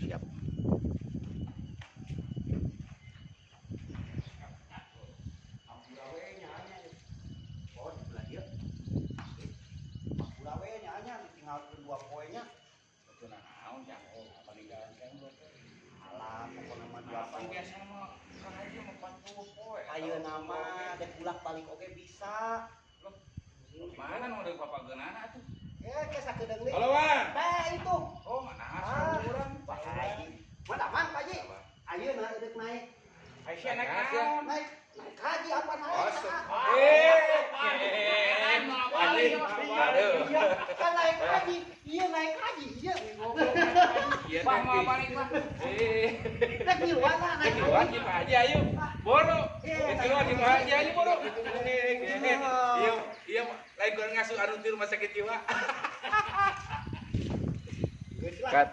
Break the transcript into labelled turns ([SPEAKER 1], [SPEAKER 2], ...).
[SPEAKER 1] Siap.
[SPEAKER 2] Tinggal kedua poinnya.
[SPEAKER 3] Itu naon yang panikan kan
[SPEAKER 2] Alah, pokoknya mah dua
[SPEAKER 3] apa
[SPEAKER 2] poin.
[SPEAKER 3] biasa mah kan aja mah 40 poe.
[SPEAKER 2] Ayo nama, dek bulak balik oke bisa.
[SPEAKER 3] Mana nu deuk papageunana tuh?
[SPEAKER 2] Kesa kedeng deui.
[SPEAKER 3] Halo, Wan.
[SPEAKER 2] Itu.
[SPEAKER 3] Oh, mana saluran
[SPEAKER 2] Pak Haji. Mana mang Pak Haji? Ayeuna edek naik.
[SPEAKER 3] Aisyah naik
[SPEAKER 2] Naik haji apa naik? Kan naik haji. Iya naik haji. Iya.
[SPEAKER 3] Pak mau balik mah.
[SPEAKER 2] Dek nyuan lah naik.
[SPEAKER 3] Kiluan di Pak Haji ayo. Boro. Kiluan di Pak Haji ayo boro. Iya, lain kurang ngasuh anu di rumah sakit jiwa.
[SPEAKER 1] Cut.